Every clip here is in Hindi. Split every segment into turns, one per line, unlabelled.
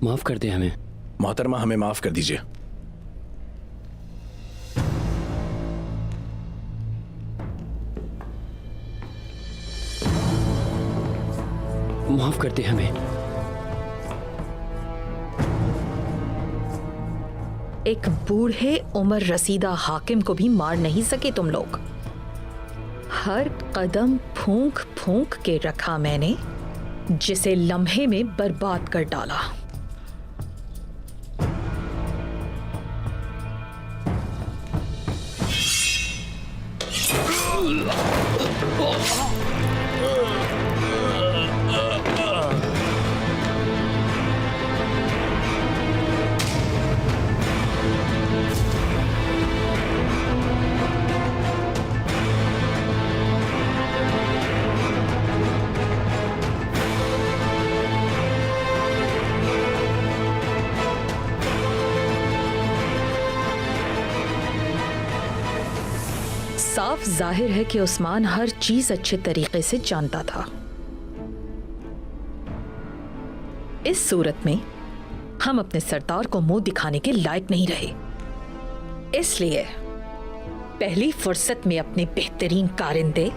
माफ कर दे हमें।
मोहतरमा, हमें माफ कर दीजिए।
माफ कर दे हमें।
एक बूढ़े उम्र रसीदा हाकिम को भी मार नहीं सके तुम लोग। हर कदम फूंक फूंक के रखा मैंने, जिसे लम्हे में बर्बाद कर डाला। साफ जाहिर है कि उस्मान हर चीज अच्छे तरीके से जानता था। इस सूरत में हम अपने सरदार को मुंह दिखाने के लायक नहीं रहे, इसलिए पहली फुर्सत में अपने बेहतरीन कारिंदे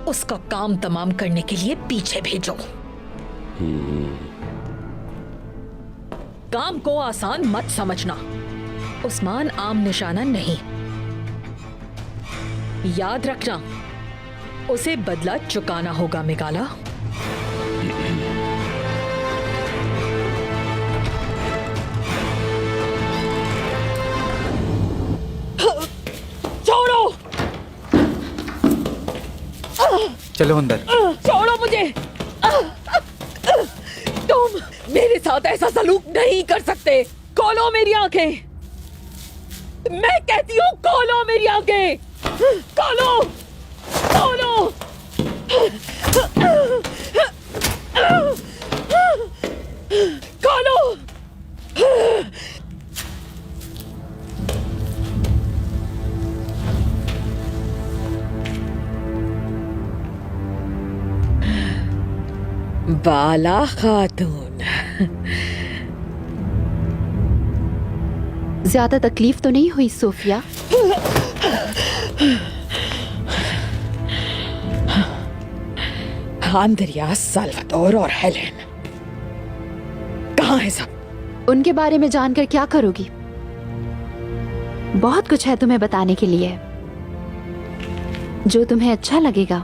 उसका काम तमाम करने के लिए पीछे भेजो। काम को आसान मत समझना। उस्मान आम निशाना नहीं, याद रखना उसे बदला चुकाना होगा मिकाला। छोड़ो,
चलो अंदर।
छोड़ो मुझे। तुम मेरे साथ ऐसा सलूक नहीं कर सकते। खोलो मेरी आंखें, मैं कहती हूँ खोलो मेरी आंखें। खोलो, खोलो। खोलो। बाला खातून,
ज्यादा तकलीफ तो नहीं हुई सोफिया?
आंद्रिया, साल्वाडोर और हेलेन कहाँ है सब?
उनके बारे में जानकर क्या करोगी? बहुत कुछ है तुम्हें बताने के लिए, जो तुम्हें अच्छा लगेगा।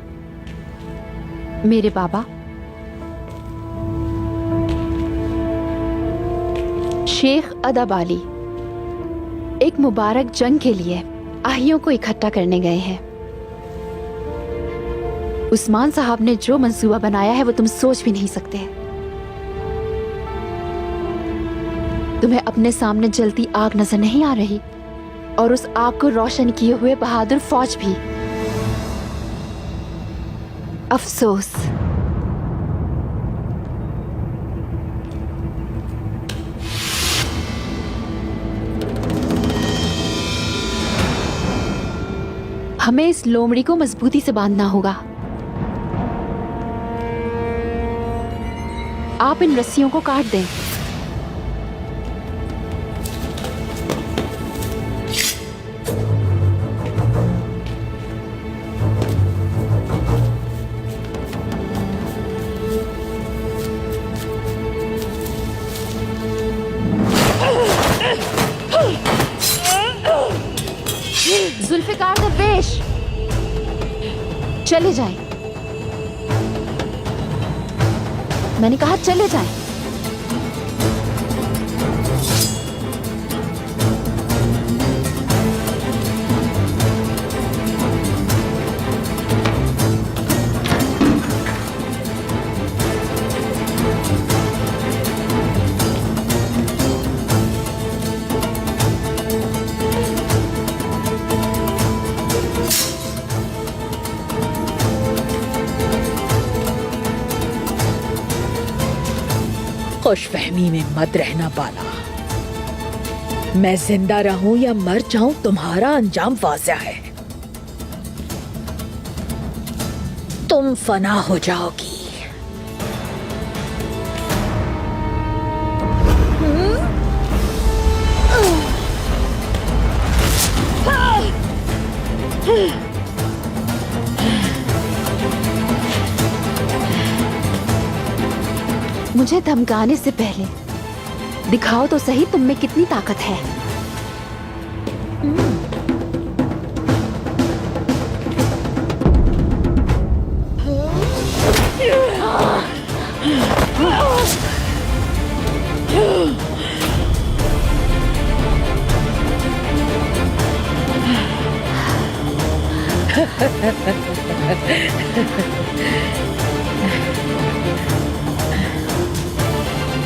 मेरे बाबा शेख अदब अली एक मुबारक जंग के लिए आहियों को इकट्ठा करने गए हैं। उस्मान साहब ने जो मंसूबा बनाया है वो तुम सोच भी नहीं सकते। तुम्हें अपने सामने जलती आग नजर नहीं आ रही, और उस आग को रोशन किए हुए बहादुर फौज भी। अफसोस, हमें इस लोमड़ी को मजबूती से बांधना होगा। आप इन रस्सियों को काट दें। जुल्फिकार दरवेश, चले जाएं। मैंने कहा चले जाएं।
खुशफहमी में मत रहना बाला। मैं जिंदा रहूं या मर जाऊं, तुम्हारा अंजाम वाज़िह है। तुम फना हो जाओगी।
मुझे धमकाने से पहले दिखाओ तो सही तुम में कितनी ताकत है।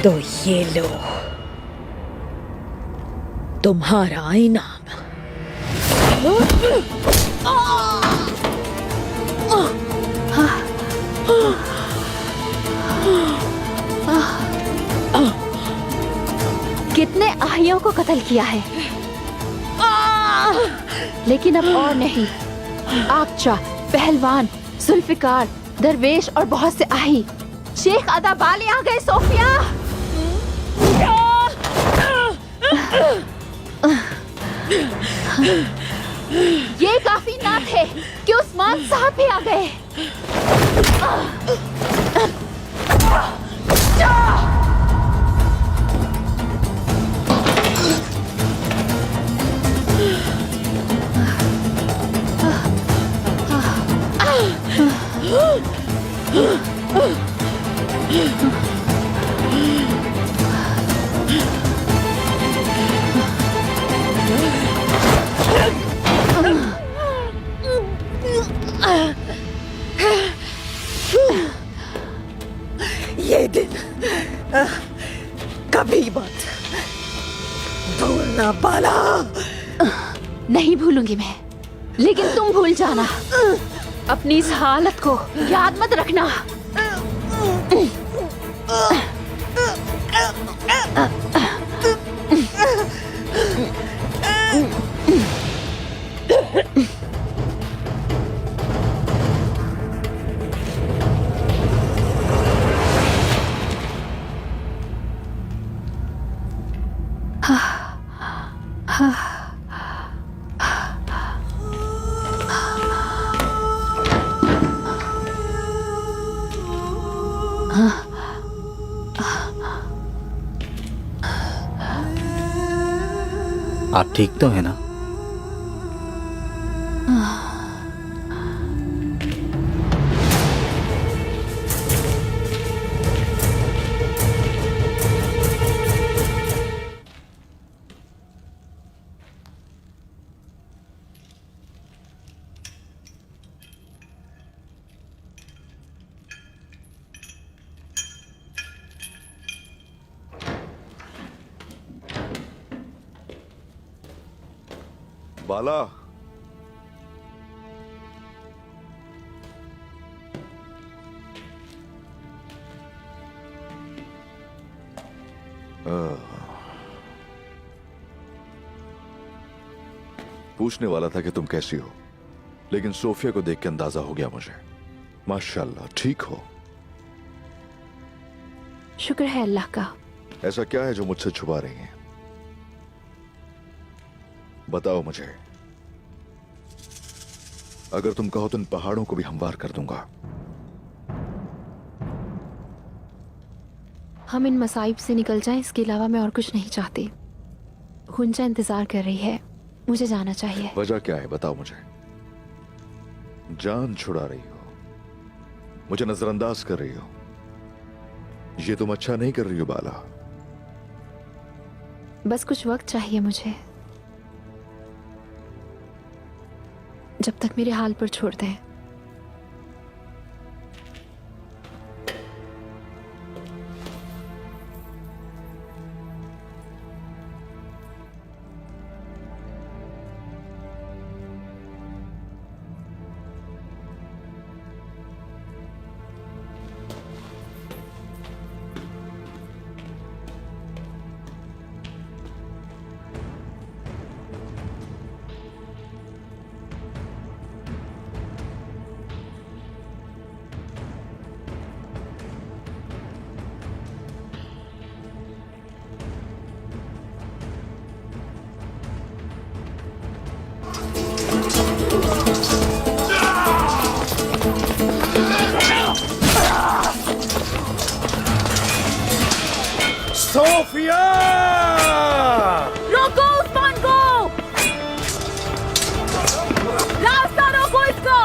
तो ये लो तुम्हारा इनाम।
कितने आहियों को कत्ल किया है, लेकिन अब और नहीं। आकचा, पहलवान, जुल्फिकार, दरवेश और बहुत से आही शेख अदाबाली आ गए। सोफिया, ये काफी ना थे कि उस्मान साहब भी आ गए।
ये दिन कभी मत भूलना बाला।
नहीं भूलूंगी मैं, लेकिन तुम भूल जाना। अपनी इस हालत को याद मत रखना।
आप ठीक तो है ना?
बाला, पूछने वाला था कि तुम कैसी हो, लेकिन सोफिया को देख के अंदाजा हो गया मुझे। माशाल्लाह, ठीक हो।
शुक्र है अल्लाह का।
ऐसा क्या है जो मुझसे छुपा रही हैं? बताओ मुझे। अगर तुम कहो तो इन पहाड़ों को भी हमवार कर दूंगा।
हम इन मसाइब से निकल जाएं, इसके अलावा मैं और कुछ नहीं चाहती। हुंजा इंतजार कर रही है, मुझे जाना चाहिए।
वजह क्या है बताओ मुझे। जान छुड़ा रही हो, मुझे नजरअंदाज कर रही हो, ये तुम अच्छा नहीं कर रही हो बाला।
बस कुछ वक्त चाहिए मुझे, जब तक मेरे हाल पर छोड़ दें।
सोफिया!
रोको उस्मान को! रास्ता रोको इसको!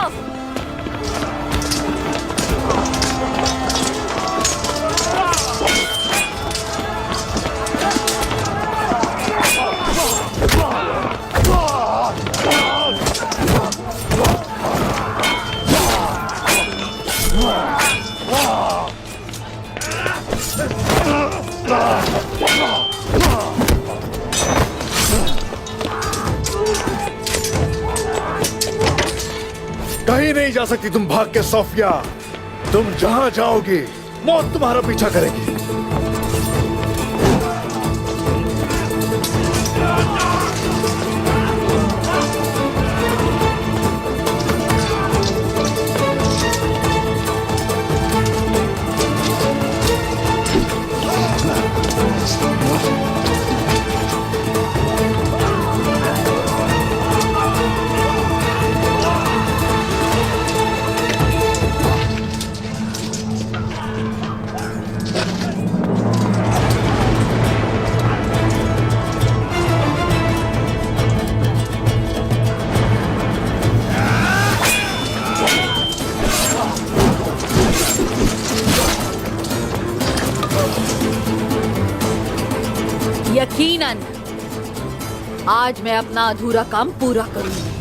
कहीं नहीं जा सकती तुम भाग के सोफिया। तुम जहां जाओगी मौत तुम्हारा पीछा करेगी।
यकीनन आज मैं अपना अधूरा काम पूरा करूंगी।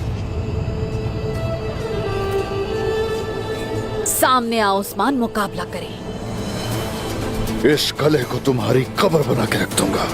सामने आओ उस्मान, मुकाबला करें।
इस कले को तुम्हारी कब्र बना के रख दूंगा।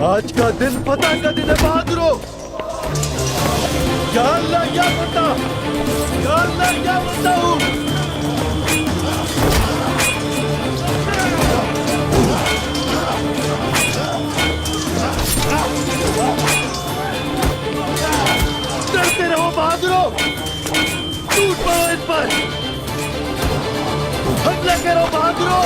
आज का दिन फतह का दिन है बहादुरों। या अल्लाह क्या बनता, या अल्लाह क्या बनता हूँ। डरते रहो बहादुरों, टूट पड़ो इस पर, हमला करो बहादुरों।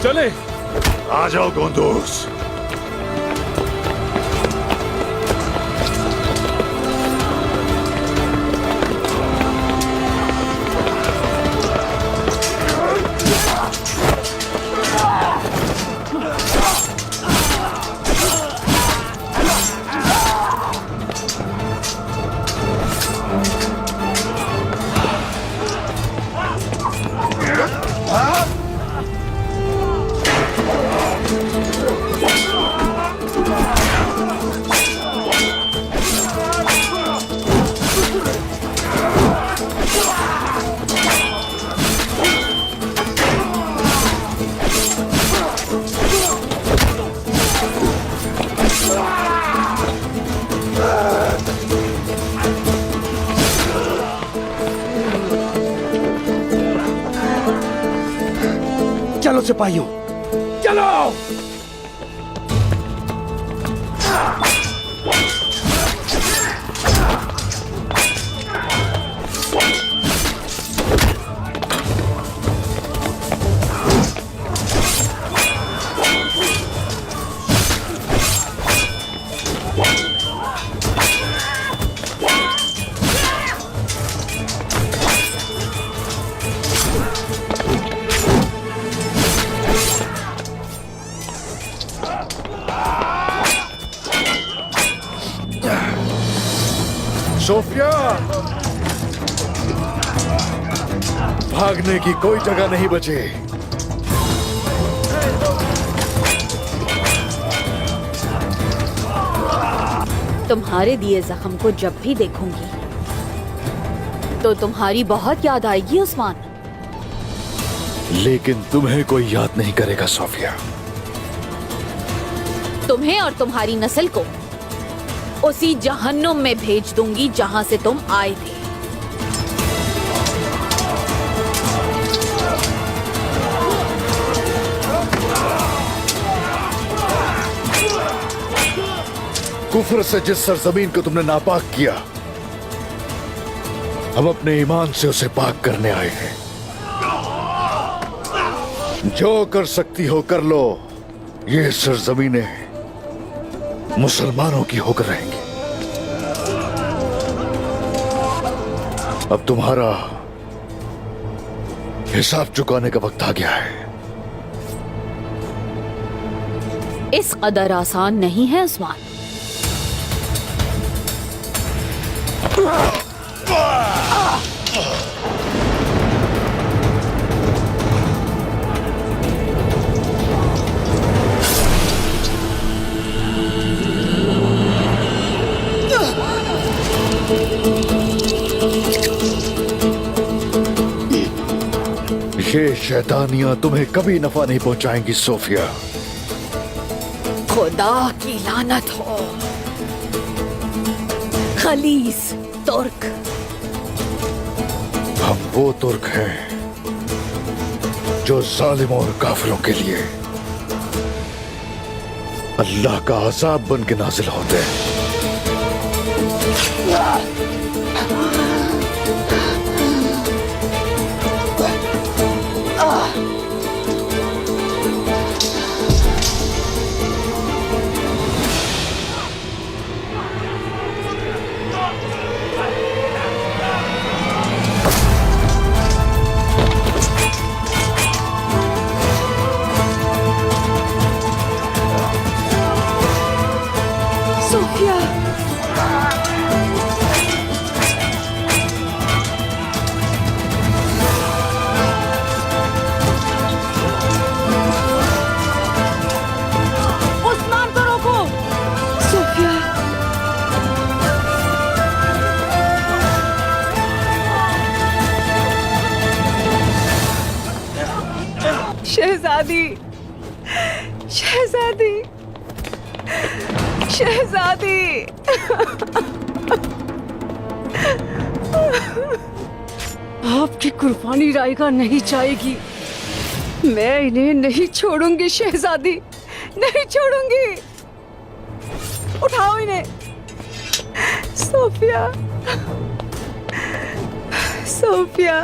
चले,
आ जाओ गोंदूस।
सिपाहियों, चलो।
सोफिया, भागने की कोई जगह नहीं बची।
तुम्हारे दिए जख्म को जब भी देखूंगी तो तुम्हारी बहुत याद आएगी उस्मान।
लेकिन तुम्हें कोई याद नहीं करेगा सोफिया।
तुम्हें और तुम्हारी नस्ल को उसी जहन्नुम में भेज दूंगी जहां से तुम आए थे।
कुफ्र से जिस सरजमीन को तुमने नापाक किया, हम अपने ईमान से उसे पाक करने आए हैं। जो कर सकती हो कर लो। ये सरजमीनें मुसलमानों की होकर रहेंगी। अब तुम्हारा हिसाब चुकाने का वक्त आ गया है।
इस कदर आसान नहीं है उस्मान।
ये शैतानियां तुम्हें कभी नफा नहीं पहुंचाएंगी सोफिया।
खुदा की लानत हो। खलीस तुर्क।
हम वो तुर्क हैं जो जालिमों और काफिरों के लिए अल्लाह का अज़ाब बन के नाजिल होते हैं।
शहजादी, शहजादी, शहजादी। आपकी कुर्बानी रायगा नहीं जाएगी। मैं इन्हें नहीं छोड़ूंगी शहजादी, नहीं छोड़ूंगी। उठाओ इन्हें। सोफिया, सोफिया,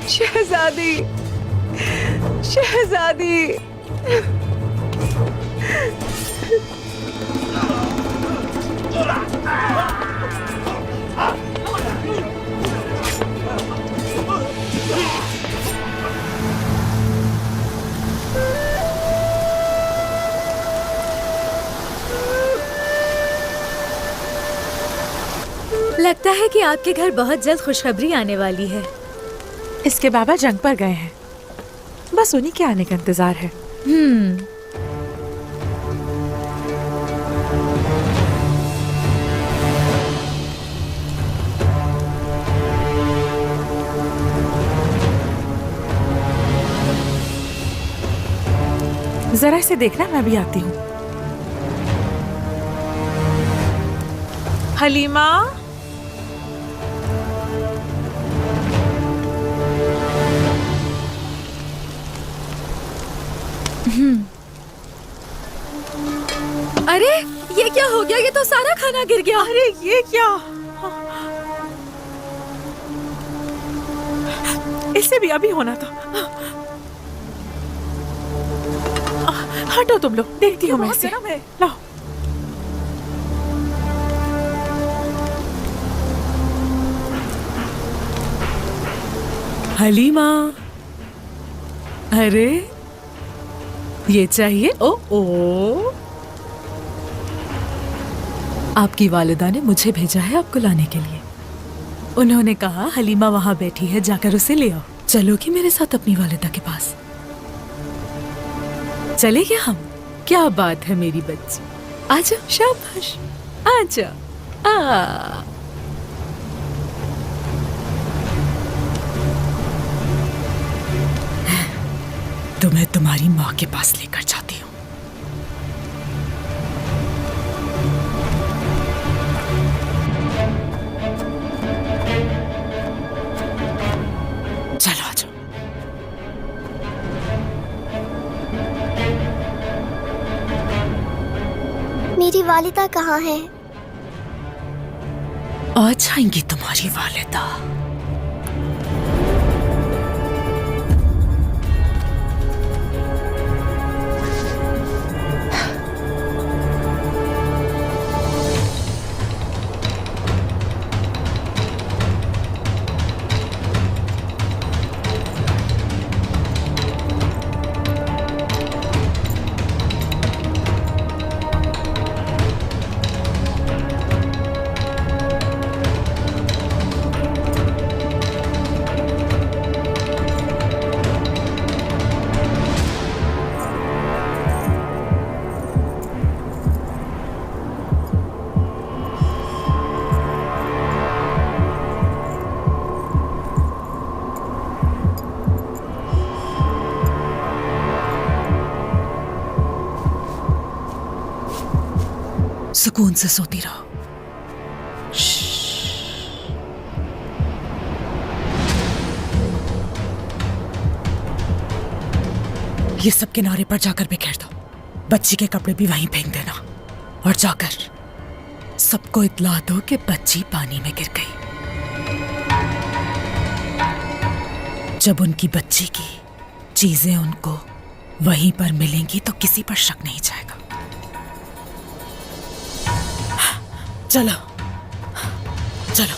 शहजादी, शहजादी।
लगता है कि आपके घर बहुत जल्द खुशखबरी आने वाली है।
इसके बाबा जंग पर गए हैं, बस उन्हीं के आने का इंतजार है। जरा इसे देखना, मैं भी आती हूँ। हलीमा,
अरे ये क्या हो गया? ये तो सारा खाना गिर गया।
अरे ये क्या? इससे भी अभी होना था। हटो तुम लोग, देखती हूँ मैं इसे। लाओ। हलीमा, अरे ये चाहिए? ओ आपकी वालिदा ने मुझे भेजा है आपको लाने के लिए। उन्होंने कहा हलीमा वहां बैठी है, जाकर उसे ले आओ। चलोगी मेरे साथ अपनी वालिदा के पास? चले क्या हम? क्या बात है मेरी बच्ची, आजा, शाबाश, आजा। तो मैं तुम्हारी माँ के पास लेकर जाती हूँ। चलो आ जाओ।
मेरी वालिदा कहाँ है?
आ जाएंगी तुम्हारी वालिदा। सुकून से सोती रहो। ये सब किनारे पर जाकर बिखेर दो। बच्ची के कपड़े भी वहीं फेंक देना और जाकर सबको इत्तला दो कि बच्ची पानी में गिर गई। जब उनकी बच्ची की चीजें उनको वहीं पर मिलेंगी तो किसी पर शक नहीं जाएगा। चलो चलो।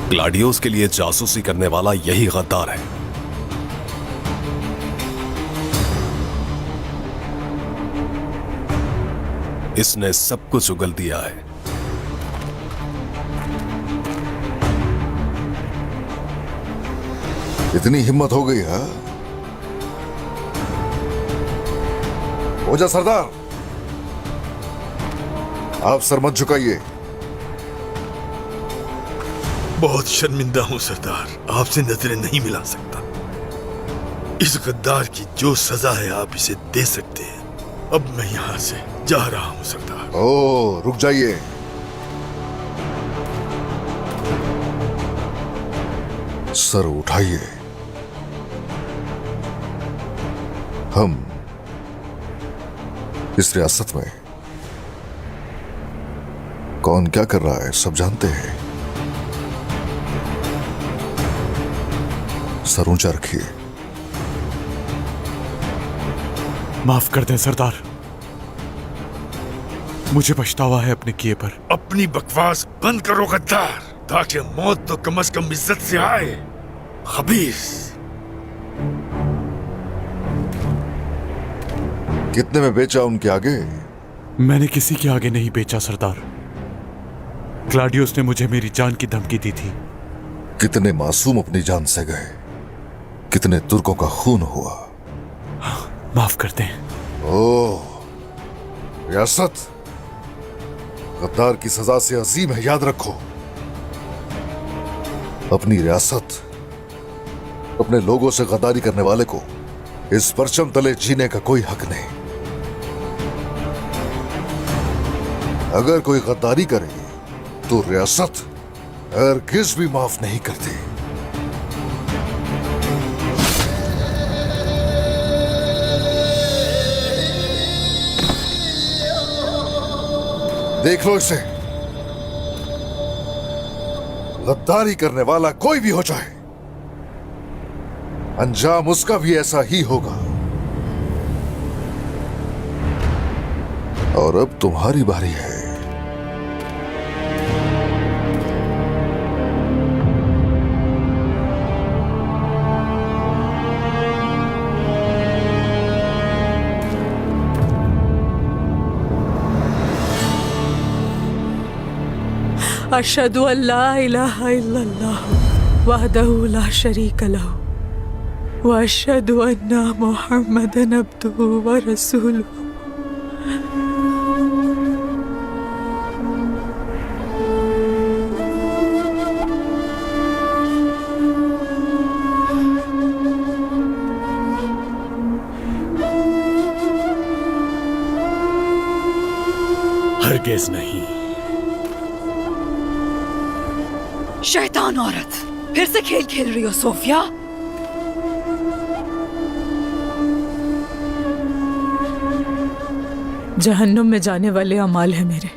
ग्लाडियोस के लिए जासूसी करने वाला यही गद्दार है। इसने सब कुछ उगल दिया है।
इतनी हिम्मत हो गई है? ओजा सरदार, आप सर मत झुकाइए।
बहुत शर्मिंदा हूं सरदार, आपसे नजरें नहीं मिला सकता। इस गद्दार की जो सजा है आप इसे दे सकते हैं। अब मैं यहां से जा रहा हूं सरदार।
ओ, रुक जाइए। सर उठाइए। हम इस रियासत में कौन क्या कर रहा है सब जानते हैं। सर ऊंचा रखिए।
माफ कर दें सरदार, मुझे पछतावा है अपने किए पर।
अपनी बकवास बंद करो गद्दार, ताकि मौत तो कम से कम इज्जत से आए। खबीस।
कितने में बेचा उनके आगे?
मैंने किसी के आगे नहीं बेचा सरदार। क्लाडियोस ने मुझे मेरी जान की धमकी दी थी।
कितने मासूम अपनी जान से गए, कितने तुर्कों का खून हुआ।
माफ करते हैं।
ओह, रियासत गद्दार की सजा से अजीम है, याद रखो। अपनी रियासत, अपने लोगों से गद्दारी करने वाले को इस परचम तले जीने का कोई हक नहीं। अगर कोई गद्दारी करे तो रियासत हरगिज़ भी माफ नहीं करती। देख लो इसे, गद्दारी करने वाला कोई भी हो जाए, अंजाम उसका भी ऐसा ही होगा। और अब तुम्हारी बारी है।
अशहदु अल्ला इलाहा इल्लल्लाह वहदहु ला शरीक लहु व अशहदु अन्ना मुहम्मदन अब्दुहु व रसूलुहु।
हरगिज़ नहीं।
शैतान औरत, फिर से खेल खेल रही हो सोफिया?
जहन्नुम में जाने वाले अमाल है मेरे।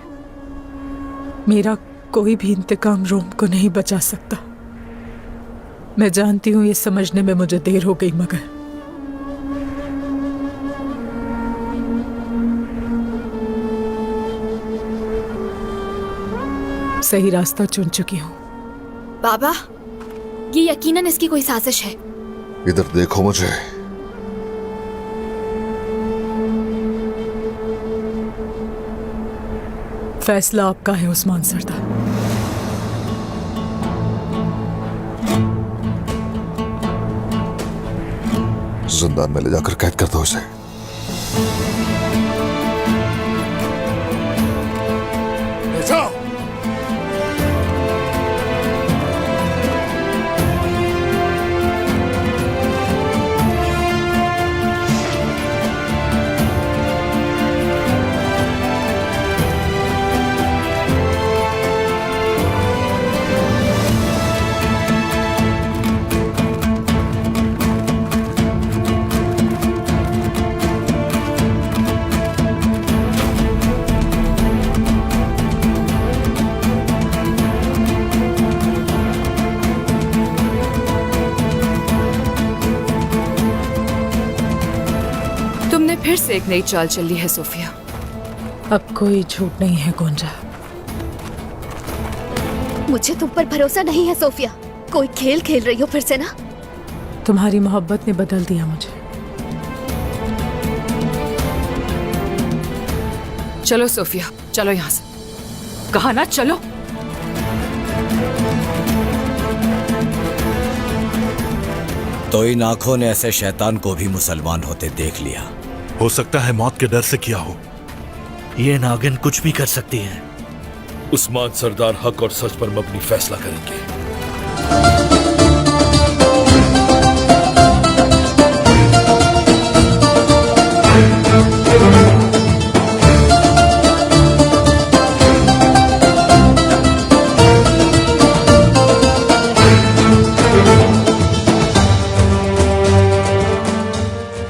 मेरा कोई भी इंतकाम रोम को नहीं बचा सकता। मैं जानती हूं ये समझने में मुझे देर हो गई, मगर सही रास्ता चुन चुकी हूं।
बाबा, ये यकीनन इसकी कोई साजिश है।
इधर देखो मुझे।
फैसला आपका है उस्मान सरदार।
जिंदान में ले जाकर कैद कर दो इसे। ले जाओ।
फिर से एक नई चाल चल ली है सोफिया।
अब कोई झूठ नहीं है गोंजा।
मुझे तुम पर भरोसा नहीं है सोफिया। कोई खेल खेल रही हो फिर से ना?
तुम्हारी मोहब्बत ने बदल दिया मुझे।
चलो सोफिया, चलो यहां से। कहा ना चलो।
तो इन आंखों ने ऐसे शैतान को भी मुसलमान होते देख लिया।
हो सकता है मौत के डर से किया हो।
ये नागिन कुछ भी कर सकती है। उस्मान सरदार हक और सच पर मबनी फैसला करेंगे।